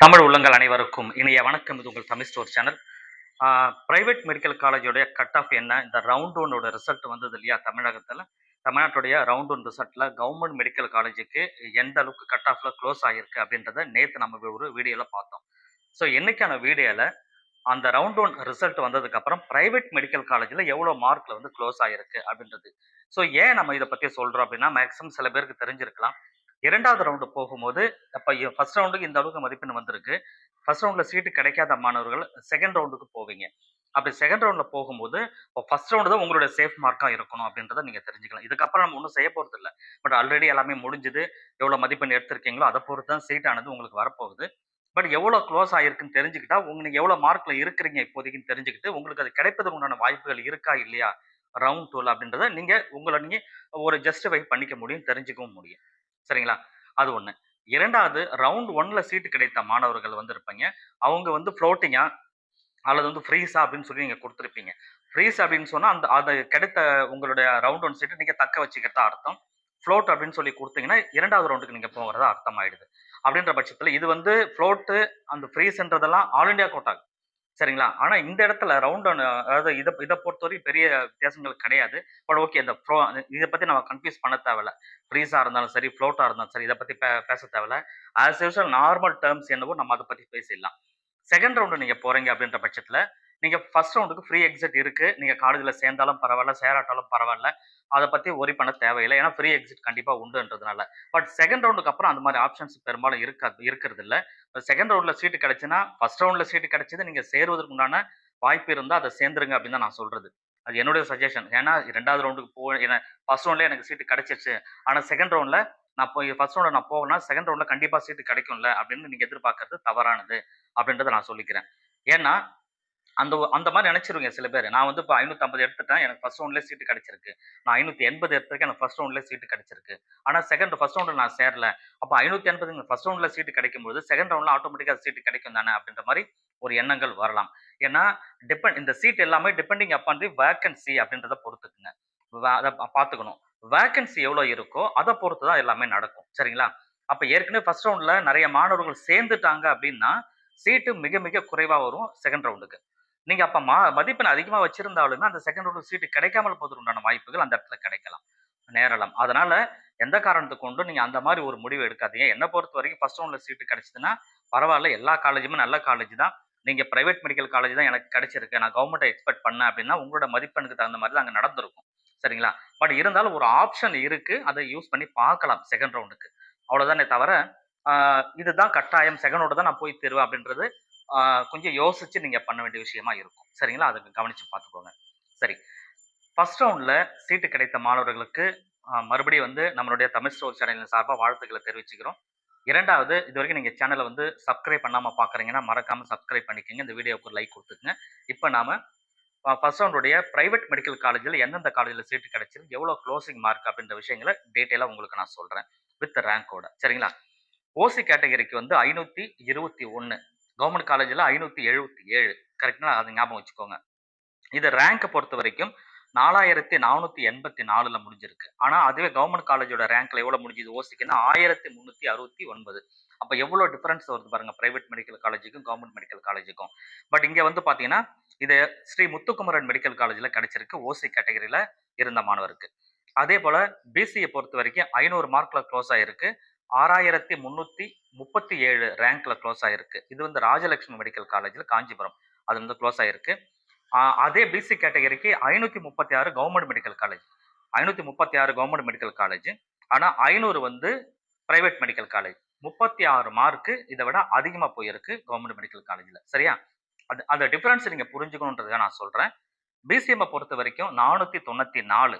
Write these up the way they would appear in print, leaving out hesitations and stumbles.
தமிழ் உள்ளங்கள் அனைவருக்கும் இனிய வணக்கம். இது உங்கள் Tamil store channel. Private medical காலேஜோடைய கட் ஆஃப் என்ன? இந்த ரவுண்ட் ஒன்னோட ரிசல்ட் வந்தது இல்லையா தமிழகத்தில். தமிழ்நாட்டுடைய ரவுண்ட் ஒன் ரிசல்ட்டில் கவர்மெண்ட் மெடிக்கல் காலேஜுக்கு எந்த அளவுக்கு கட் ஆஃபில் க்ளோஸ் ஆகிருக்கு அப்படின்றத நேற்று நம்ம ஒரு வீடியோவில் பார்த்தோம். ஸோ இன்னைக்கான வீடியோவில் அந்த ரவுண்ட் ஒன் ரிசல்ட் வந்ததுக்கப்புறம் பிரைவேட் மெடிக்கல் காலேஜில் எவ்வளோ மார்க்கில் வந்து க்ளோஸ் ஆகிருக்கு அப்படின்றது. ஸோ ஏன் நம்ம இதை பற்றி சொல்கிறோம் அப்படின்னா, மேக்ஸிமம் சில பேருக்கு தெரிஞ்சிருக்கலாம். இரண்டாவது ரவுண்டு போகும்போது அப்போ ஃபர்ஸ்ட் ரவுண்டுக்கு இந்த அளவுக்கு மதிப்பெண் வந்திருக்கு. ஃபர்ஸ்ட் ரவுண்டில் சீட்டு கிடைக்காத மாணவர்கள் செகண்ட் ரவுண்டுக்கு போவீங்க. அப்படி செகண்ட் ரவுண்டில் போகும்போது இப்போ ஃபர்ஸ்ட் ரவுண்டு தான் உங்களுடைய சேஃப் மார்க்காக இருக்கணும் அப்படின்றத நீங்கள் தெரிஞ்சுக்கலாம். இதுக்கப்புறம் நம்ம ஒன்றும் செய்ய போகிறது இல்லை. பட் ஆல்ரெடி எல்லாமே முடிஞ்சுது. எவ்வளோ மதிப்பெண் எடுத்திருக்கீங்களோ அதை பொறுத்து தான் சீட்டானது உங்களுக்கு வரப்போகுது. பட் எவ்வளோ க்ளோஸ் ஆகிருக்குன்னு தெரிஞ்சுக்கிட்டா நீங்கள் எவ்வளோ மார்க்கில் இருக்கிறீங்க இப்போதைக்குன்னு தெரிஞ்சுக்கிட்டு உங்களுக்கு அது கிடைப்பதற்கு உண்டான வாய்ப்புகள் இருக்கா இல்லையா ரவுண்ட் டூவில் அப்படின்றத நீங்கள் ஒரு ஜஸ்டிஃபை பண்ணிக்க முடியும், தெரிஞ்சுக்கவும் முடியும். சரிங்களா? அது 1. 2வது ரவுண்ட் 1ல சீட்டு கிடைத்த மாணவர்கள் வந்து இருப்பீங்க. அவங்க வந்து ஃப்ளோட்டிங்கா அல்லது வந்து ஃப்ரீஸா அப்படின்னு சொல்லி நீங்க குடுத்துருப்பீங்க. ஃப்ரீஸ் அப்படின்னு சொன்னா அது கிடைத்த உங்களுடைய ரவுண்ட் 1 சீட்ட நீங்க தக்க வச்சுக்கிறதா அர்த்தம். ஃப்ளோட் அப்படின்னு சொல்லி குடுத்தீங்கன்னா 2வது ரவுண்டுக்கு நீங்க போகிறதா அர்த்தமாயிடுது. அப்படின்ற பட்சத்தில இது வந்து ஃப்ளோட்டு அந்த ஃப்ரீஸ்ன்றதெல்லாம் ஆல் இண்டியா கோட்டா. சரிங்களா? ஆனா இந்த இடத்துல ரவுண்ட் ஒன் அதாவது இத இத பொறுத்தவரைக்கும் பெரிய வித்தியாசங்கள் கிடையாது. பட் ஓகே இந்த இத பத்தி நம்ம கன்ஃப்யூஸ் பண்ண தேவையில்ல. ஃப்ரீஸா இருந்தாலும் சரி, ஃப்ளோட்டா இருந்தாலும் சரி, இத பத்தி பேச தேவையில்ல. ஆஸ் யூசுவல் நார்மல் டெர்ம்ஸ் என்னவோ நம்ம அத பத்தி பேசிடலாம். செகண்ட் ரவுண்டு நீங்க போறீங்க அப்படின்ற பட்சத்துல, நீங்க ஃபர்ஸ்ட் ரவுண்டுக்கு ஃப்ரீ எக்ஸிட் இருக்கு. நீங்க காலேஜ்ல சேர்ந்தாலும் பரவால்ல, சேராட்டாலும் பரவால்ல. அத பத்தி வொரி பண்ண தேவையில்ல. ஏன்னா ஃப்ரீ எக்ஸிட் கண்டிப்பா உண்டுன்றதுனால. பட் செகண்ட் ரவுண்டுக்கு அப்புறம் அந்த மாரி ஆப்ஷன்ஸ் பெரும்பாலும் இருக்கிறதில்ல. செகண்ட் ரவுண்ட்ல சீட்டு கிடைச்சுன்னா, ஃபர்ஸ்ட் ரவுண்ட்ல சீட்டு கிடைச்சது நீங்க சேருவதற்கு உண்டான வாய்ப்பு இருந்தா அத சேர்ந்துருங்க அப்படின்னு தான் நான் சொல்றது. அது என்னுடைய சஜஷன். ஏன்னா 2வது ரவுண்டுக்கு ஏன்னா ஃபர்ஸ்ட் ரவுண்ட்லயே எனக்கு சீட்டு கிடைச்சிருச்சு. ஆனா செகண்ட் ரவுண்ட்ல நான் போய் ஃபர்ஸ்ட் ரவுண்ட்ல நான் போகணும்னா, செகண்ட் ரவுண்ட்ல கண்டிப்பா சீட்டு கிடைக்கும்ல அப்படின்னு நீங்க எதிர்பார்க்கிறது தவறானது அப்படின்றத நான் சொல்லிக்கிறேன். ஏன்னா அந்த மாரி நெனச்சிருவீங்க சில பேரு. நான் வந்து இப்ப 550 எடுத்துட்டேன். எனக்கு ஃபர்ஸ்ட் ரவுண்ட்லயே சீட்டு கிடைச்சிருக்கு. நான் 580 எடுத்திருக்கேன். எனக்கு ஃபர்ஸ்ட் ரவுண்ட்லயே சீட்டு கிடைச்சிருக்கு. ஆனா ஃபர்ஸ்ட் ரவுண்ட்ல நான் சேரல. அப்ப 580 ஃபர்ஸ்ட் ரவுண்ட்ல சீட்டு கிடைக்கும்போது, செகண்ட் ரவுண்ட்ல ஆட்டோமேட்டிக்கா சீட்டு கிடைக்கும் தானே அப்படின்ற மாரி ஒரு எண்ணங்கள் வரலாம். ஏன்னா, இந்த சீட் எல்லாமே டிபெண்டிங் அப்பான் தி வேக்கன்சி அப்படின்றத பொறுத்துக்குங்க. அத பார்த்துக்கணும். வேக்கன்சி எவ்வளோ இருக்கோ, அத பொறுத்து தான் எல்லாமே நடக்கும். சரிங்களா? அப்ப ஏற்கனவே ஃபர்ஸ்ட் ரவுண்ட்ல நெறைய மாணவர்கள் சேர்ந்துட்டாங்க அப்படின்னா, சீட்டு மிக மிக குறைவா வரும் செகண்ட் ரவுண்டுக்கு. நீங்க அப்ப மதிப்பெண் அதிகமா வச்சிருந்தாலுமே, அந்த செகண்ட் ரவுண்ட் சீட் கிடைக்காமல் போவதற்கு உண்டான வாய்ப்புகள் அந்த இடத்துல கிடைக்கலாம். நேரலாம். அதனால எந்த காரணத்த கொண்டும் நீங்க அந்த மாரி ஒரு முடிவு எடுக்காதீங்க. என்ன பொறுத்தவரைக்கும் ஃபர்ஸ்ட் ரவுண்ட்ல சீட் கிடைச்சதுன்னா, பரவால்ல. எல்லா காலேஜுமே நல்ல காலேஜ் தான். நீங்க பிரைவேட் மெடிக்கல் காலேஜ் தான் எனக்கு கிடைச்சிருக்கு. நான் கவர்ன்மெண்ட்ட எக்ஸ்பெக்ட் பண்ணேன் அப்டின்னா, உங்களோட மதிப்பெண்ணுக்கு தகுந்த மாரி தான் அங்க நடந்திருக்கும். சரிங்களா? பட் இருந்தாலும் ஒரு ஆப்ஷன் இருக்கு. அத யூஸ் பண்ணி பார்க்கலாம் செகண்ட் ரவுண்டுக்கு. அவ்வளோதானே தவிர, ஆ இதுதான் கட்டாயம் செகண்ட் ரவுண்டு தான் நான் போய் தேருவேன் அப்டின்றது ஆ கொஞ்சம் யோசிச்சு நீங்க பண்ண வேண்டிய விஷயமா இருக்கும். சரிங்களா? அத கவனிச்சு பார்த்துக்கோங்க. சரி. ஃபர்ஸ்ட் ரவுண்ட்ல சீட்டு கிடைத்த மாணவர்களுக்கு மறுபடியும் வந்து நம்மளுடைய தமிழ் ஸ்டோர் சேனலின் சார்பா வாழ்த்துக்கள தெரிவிச்சுக்கிறோம். 2வது இதுவரைக்கும் நீங்க சேனல வந்து சப்ஸ்கிரைப் பண்ணாம பார்க்குறீங்கன்னா, மறக்காம சப்ஸ்கிரைப் பண்ணிக்கங்க. இந்த வீடியோவுக்கு ஒரு லைக் குடுத்துக்கங்க. இப்ப நாம ஃபர்ஸ்ட் ரவுண்டுடைய பிரைவேட் மெடிக்கல் காலேஜ்ல எந்தெந்த காலேஜ்ல சீட்டு கிடைச்சிருக்கு, எவ்வளோ குளோசிங் மார்க் அப்படின்ற விஷயங்கள டீட்டெயிலா உங்களுக்கு நான் சொல்றேன். வித் ரேங்கோட. சரிங்களா? ஓசி கேட்டகரிக்கு வந்து 521. கவர்ன்மென்ட் காலேஜ்ல 577. கரெக்ட்டுங்களா? அத ஞாபகம் வச்சுக்கோங்க. இது ரேங்க் பொறுத்தவரைக்கும் 4484ல முடிஞ்சிருக்கு. ஆனா, அதுவே கவர்ன்மென்ட் காலேஜோட ரேங்க்ல எவ்வளோ முடிஞ்சது ஓசிக்குன்னா 1369. அப்ப எவ்வளோ டிஃபரன்ஸ் வருது பாருங்க. பிரைவேட் மெடிக்கல் காலேஜுக்கும், கவர்ன்மென்ட் மெடிக்கல் காலேஜுக்கும். பட் இங்க வந்து பார்த்தீங்கன்னா, இது ஸ்ரீ முத்துக்குமரன் மெடிக்கல் காலேஜ்ல கிடைச்சிருக்கு. ஓசி கேட்டகரில இருந்த மாணவருக்கு. அதேபோல பிசிஏ பொறுத்தவரைக்கும் 500 மார்க்ல குளோஸ் ஆயிருக்கு. 6337 ரேங்க்ல குளோஸ் ஆயிருக்கு. இது வந்து ராஜலட்சுமி மெடிக்கல் காலேஜ்ல காஞ்சிபுரம். அது வந்து குளோஸ் ஆயிருக்கு. அதே பிசி கேட்டகரிக்கு 536 government medical college. 536 government medical college. ஆனா 500 வந்து பிரைவேட் மெடிக்கல் காலேஜ். 36 மார்க் இத விட அதிகமா போயிருக்கு கவர்ன்மென்ட் மெடிக்கல் காலேஜ்ல. சரியா? அந்த டிஃபரன்ஸ் நீங்க புரிஞ்சுக்கணும்ன்றதுக்காக நான் சொல்றேன். பிசிஎம்ம பொறுத்தவரைக்கும் 494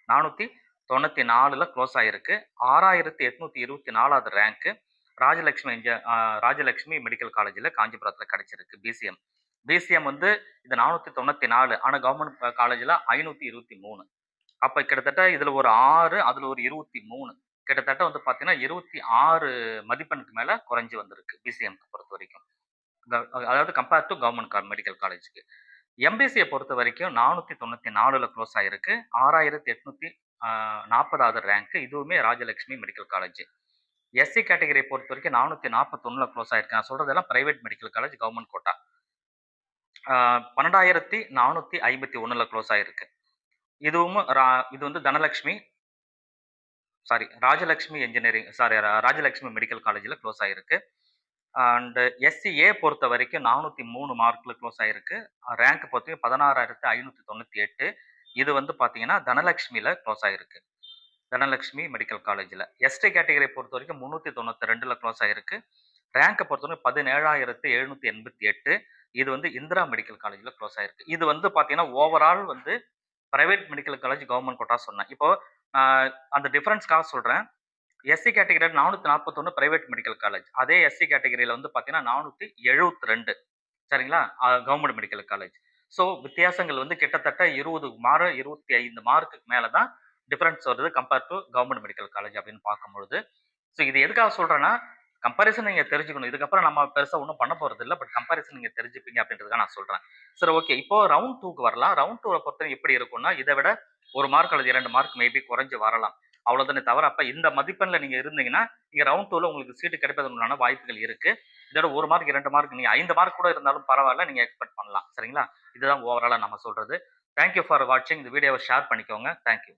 494ல குளோஸ் ஆயிருக்கு. 6824வது ரேங்க் ராஜலட்சுமி மெடிக்கல் காலேஜ்ல காஞ்சிபுரத்துல கிடைச்சிருக்கு பிசிஎம். பிசிஎம் வந்து இது 494. ஆனா கவர்ன்மென்ட் காலேஜ்ல 523. அப்ப கிட்டத்தட்ட இதுல ஒரு 6, அதுல ஒரு 23. கிட்டத்தட்ட வந்து பார்த்தீங்கன்னா, 26 மதிப்பெண்ணுக்கு மேல குறைஞ்சு வந்திருக்கு பிசிஎம்க்கு பொறுத்தவரைக்கும். அதாவது கம்பேர் டூ கவர்ன்மென்ட் மெடிக்கல் காலேஜ்க்கு. எம்பிசிய பொறுத்தவரைக்கும் 494ல குளோஸ் ஆயிருக்கு. 6840வது ரேங்க். இதுவுமே ராஜலட்சுமி மெடிக்கல் காலேஜ். எஸ்சி கேட்டகரியை பொறுத்த வரைக்கும் 441ல க்ளோஸ் ஆயிருக்கு. நான் சொல்றதெல்லாம் private medical college government quota. 12,451ல க்ளோஸ் ஆயிருக்கு. இதுவும் இது வந்து தனலட்சுமி ராஜலட்சுமி என்ஜினியரிங் ராஜலட்சுமி மெடிக்கல் காலேஜ்ல க்ளோஸ் ஆயிருக்கு. அண்ட் எஸ்சிஏ பொறுத்த வரைக்கும் 403 மார்க்ல க்ளோஸ் ஆயிருக்கு. ரேங்க் பொறுத்தவரைக்கும் 16,598. இது வந்து பார்த்தீங்கன்னா, தனலட்சுமில க்ளோஸ் ஆயிருக்கு. தனலட்சுமி மெடிக்கல் காலேஜ்ல. எஸ்டி கேட்டகரியை பொறுத்த வரைக்கும் 392ல க்ளோஸ் ஆயிருக்கு. ரேங்க் பொறுத்தவரைக்கும் 17,788. இது வந்து இந்திரா மெடிக்கல் காலேஜ்ல க்ளோஸ் ஆயிருக்கு. இது வந்து பார்த்தீங்கன்னா, ஓவரால் வந்து private medical college government quota சொன்னேன். இப்போ அந்த டிஃபரன்ஸ்க்காக சொல்றேன். எஸ்சி கேட்டகரியில 441 பிரைவேட் மெடிக்கல் காலேஜ். அதே எஸ்சி கேட்டகரியில வந்து பார்த்தீங்கன்னா, 472 சரிங்களா? Government medical college. ஸோ வித்தியாசங்கள் வந்து கிட்டத்தட்ட 20 25 மார்க்குக்கு மேல தான் டிஃபரன்ஸ் வருது compare to government medical college அப்படின்னு பார்க்கும்பொழுது. ஸோ இது எதுக்காக சொல்றேன்னா, கம்பேரிசன் நீங்க தெரிஞ்சுக்கணும். இதுக்கப்புறம் நம்ம பெருசா ஒண்ணும் பண்ண போறதில்ல. பட் கம்பேரிசன் நீங்க தெரிஞ்சுப்பீங்க அப்படின்றதுக்காக நான் சொல்றேன். சரி ஓகே. இப்போ ரவுண்ட் 2க்கு வரலாம். ரவுண்ட் 2வ பொறுத்தவரைக்கும் எப்படி இருக்கும்னா, இத விட 1 மார்க் அல்லது 2 மார்க் மேபி குறைஞ்சு வரலாம். அவ்வளவுதானே தவிர, அப்ப இந்த மதிப்பெண்ல நீங்க இருந்தீங்கன்னா, நீங்க ரவுண்ட் 2ல உங்களுக்கு சீட்டு கிடைப்பதற்கான வாய்ப்புகள் இருக்கு. இதோட 1 மார்க், 2 மார்க் நீங்க 5 மார்க் கூட இருந்தாலும் பரவால்ல. நீங்க எக்ஸ்பெக்ட் பண்ணலாம். சரிங்களா? இதுதான் ஓவராலா நம்ம சொல்றது. தேங்க் யூ ஃபார் வாட்சிங். இந்த வீடியோவ ஷேர் பண்ணிக்கோங்க. Thank you.